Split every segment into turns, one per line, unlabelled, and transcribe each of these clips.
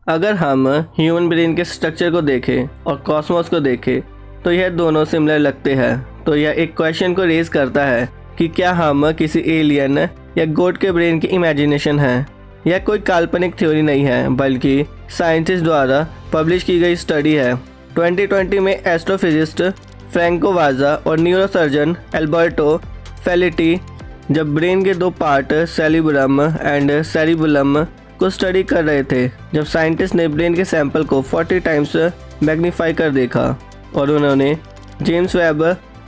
अगर हम human brain के स्ट्रक्चर को देखें और कॉस्मोस को देखें तो यह दोनों सिमिलर लगते हैं। तो यह एक क्वेश्चन को रेज करता है कि क्या हम किसी एलियन या गॉड के ब्रेन की इमेजिनेशन है। यह कोई काल्पनिक थ्योरी नहीं है बल्कि साइंटिस्ट द्वारा पब्लिश की गई स्टडी है। 2020 में एस्ट्रोफिजिस्ट फ्रैंको वाजा और न्यूरोसर्जन एल्बर्टो फेलिटी जब ब्रेन के दो पार्ट सेरिब्रम एंड सेरिबुलम को स्टडी कर रहे थे, जब साइंटिस्ट ने ब्रेन के सैंपल को 40 टाइम्स मैग्नीफाई कर देखा और उन्होंने जेम्स वेब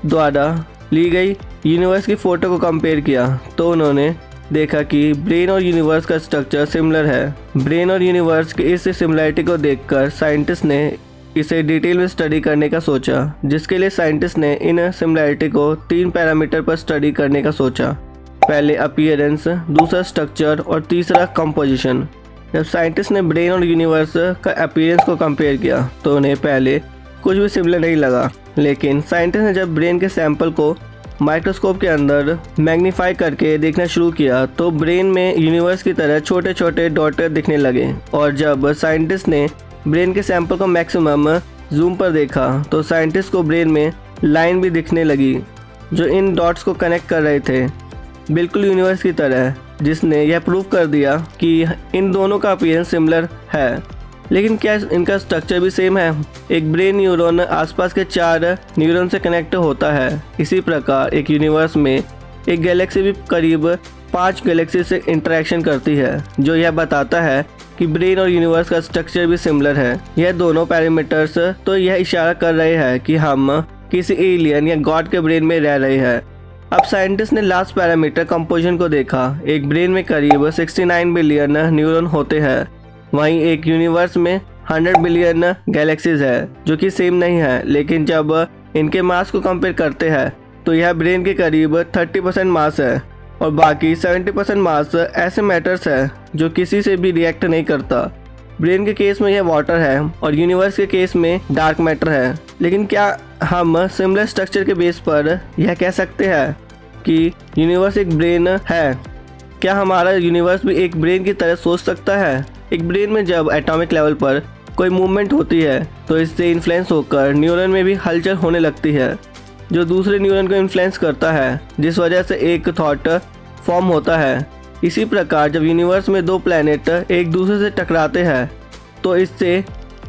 द्वारा ली गई यूनिवर्स की फ़ोटो को कंपेयर किया, तो उन्होंने देखा कि ब्रेन और यूनिवर्स का स्ट्रक्चर सिमिलर है। ब्रेन और यूनिवर्स की इस सिमिलरिटी को देखकर साइंटिस्ट ने इसे डिटेल में स्टडी करने का सोचा, जिसके लिए साइंटिस्ट ने इन सिमिलरिटी को 3 पैरामीटर पर स्टडी करने का सोचा। पहले अपीयरेंस, दूसरा स्ट्रक्चर और तीसरा कंपोजिशन। जब साइंटिस्ट ने ब्रेन और यूनिवर्स का अपीयरेंस को कंपेयर किया तो उन्हें पहले कुछ भी सिमिलर नहीं लगा, लेकिन साइंटिस्ट ने जब ब्रेन के सैंपल को माइक्रोस्कोप के अंदर मैग्नीफाई करके देखना शुरू किया तो ब्रेन में यूनिवर्स की तरह छोटे छोटे डॉट दिखने लगे। और जब साइंटिस्ट ने ब्रेन के सैंपल को मैक्सिमम जूम पर देखा तो साइंटिस्ट को ब्रेन में लाइन भी दिखने लगी जो इन डॉट्स को कनेक्ट कर रहे थे, बिल्कुल यूनिवर्स की तरह, जिसने यह प्रूव कर दिया कि इन दोनों का अपीयरेंस सिमिलर है। लेकिन क्या इनका स्ट्रक्चर भी सेम है? एक ब्रेन न्यूरॉन आसपास के 4 न्यूरॉन से कनेक्ट होता है। इसी प्रकार एक यूनिवर्स में एक गैलेक्सी भी करीब 5 गैलेक्सी से इंटरेक्शन करती है, जो यह बताता है कि ब्रेन और यूनिवर्स का स्ट्रक्चर भी सिमिलर है। यह दोनों पैरामीटर्स तो यह इशारा कर रहे हैं कि हम किसी एलियन या गॉड के ब्रेन में रह रहे हैं। अब साइंटिस्ट ने लास्ट पैरामीटर कंपोजिशन को देखा। एक ब्रेन में करीब 69 बिलियन न्यूरॉन होते हैं, वहीं एक यूनिवर्स में 100 बिलियन गैलेक्सीज है, जो कि सेम नहीं है। लेकिन जब इनके मास को कंपेयर करते हैं तो यह ब्रेन के करीब 30% मास है और बाकी 70% मास ऐसे मैटर्स है जो किसी से भी रिएक्ट नहीं करता। ब्रेन के केस में यह वाटर है और यूनिवर्स के केस में डार्क मैटर है। लेकिन क्या हम सिमिलर स्ट्रक्चर के बेस पर यह कह सकते हैं कि यूनिवर्स एक ब्रेन है? क्या हमारा यूनिवर्स भी एक ब्रेन की तरह सोच सकता है? एक ब्रेन में जब एटॉमिक लेवल पर कोई मूवमेंट होती है तो इससे इन्फ्लुएंस होकर न्यूरॉन में भी हलचल होने लगती है, जो दूसरे न्यूरॉन को इन्फ्लुएंस करता है, जिस वजह से एक थॉट फॉर्म होता है। इसी प्रकार जब यूनिवर्स में 2 प्लैनेट एक दूसरे से टकराते हैं तो इससे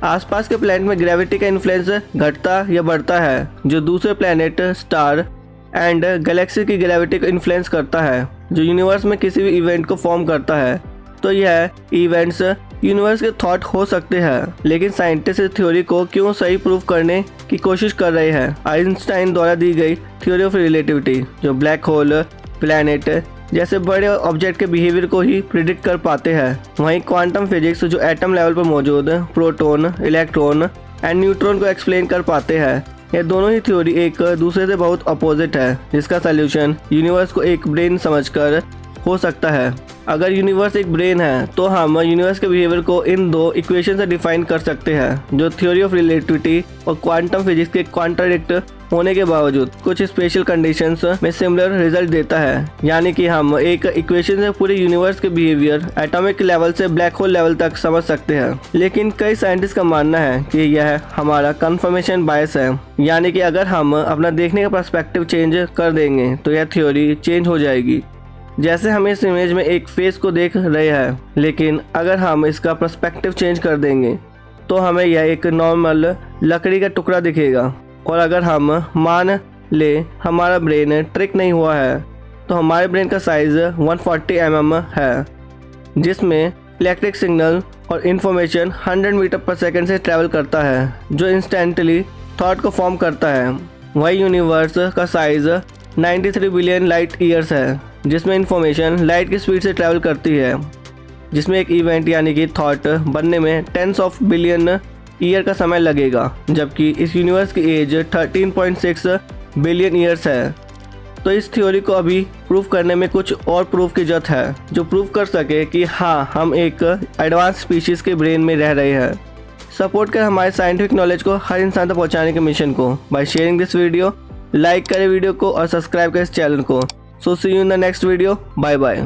आसपास के प्लैनेट में ग्रेविटी का इन्फ्लुएंस घटता या बढ़ता है, जो दूसरे प्लैनेट, स्टार एंड गैलेक्सी की ग्रेविटी को इन्फ्लुएंस करता है, जो यूनिवर्स में किसी भी इवेंट को फॉर्म करता है। तो यह इवेंट्स यूनिवर्स के थॉट हो सकते हैं। लेकिन साइंटिस्ट इस थ्योरी को क्यों सही प्रूव करने की कोशिश कर रहे हैं? आइंस्टाइन द्वारा दी गई थ्योरी ऑफ रिलेटिविटी, जो ब्लैक होल, प्लैनेट जैसे बड़े ऑब्जेक्ट के बिहेवियर को ही प्रिडिक्ट कर पाते हैं, वहीं क्वांटम फिजिक्स जो एटम लेवल पर मौजूद प्रोटॉन, इलेक्ट्रॉन एंड न्यूट्रॉन को एक्सप्लेन कर पाते हैं। ये दोनों ही थ्योरी एक दूसरे से बहुत अपोजिट है, जिसका सल्यूशन यूनिवर्स को एक ब्रेन समझकर हो सकता है। अगर यूनिवर्स एक ब्रेन है तो हम यूनिवर्स के बिहेवियर को इन 2 इक्वेशन से डिफाइन कर सकते हैं, जो थ्योरी ऑफ रिलेटिविटी और क्वांटम फिजिक्स के कॉन्ट्राडिक्ट होने के बावजूद कुछ स्पेशल कंडीशंस में सिमिलर रिजल्ट देता है। यानी कि हम एक इक्वेशन से पूरे यूनिवर्स के बिहेवियर एटॉमिक लेवल से ब्लैक होल लेवल तक समझ सकते हैं। लेकिन कई साइंटिस्ट का मानना है कि यह हमारा कंफर्मेशन बायस है, यानी कि अगर हम अपना देखने का पर्सपेक्टिव चेंज कर देंगे तो यह थ्योरी चेंज हो जाएगी। जैसे हम इस इमेज में एक फेस को देख रहे हैं, लेकिन अगर हम इसका पर्सपेक्टिव चेंज कर देंगे तो हमें यह एक नॉर्मल लकड़ी का टुकड़ा दिखेगा। और अगर हम मान ले हमारा ब्रेन ट्रिक नहीं हुआ है तो हमारे ब्रेन का साइज़ 140 mm है, जिसमें इलेक्ट्रिक सिग्नल और इन्फॉर्मेशन 100 मीटर पर सेकेंड से ट्रैवल करता है, जो इंस्टेंटली थॉट को फॉर्म करता है। वही यूनिवर्स का साइज़ 93 बिलियन लाइट ईयर्स है, जिसमें इन्फॉर्मेशन लाइट की स्पीड से ट्रैवल करती है, जिसमें एक इवेंट यानी कि थॉट बनने में 10 ऑफ बिलियन ईयर का समय लगेगा, जबकि इस यूनिवर्स की एज 13.6 बिलियन ईयर्स है। तो इस थ्योरी को अभी प्रूव करने में कुछ और प्रूफ की जरूरत है, जो प्रूव कर सके कि हाँ, हम एक एडवांस स्पीशीज़ के ब्रेन में रह रहे हैं। सपोर्ट कर हमारे साइंटिफिक नॉलेज को हर इंसान तक पहुँचाने के मिशन को by sharing this video. Like करें वीडियो को और सब्सक्राइब करें इस चैनल को। So see you in the next video. Bye bye.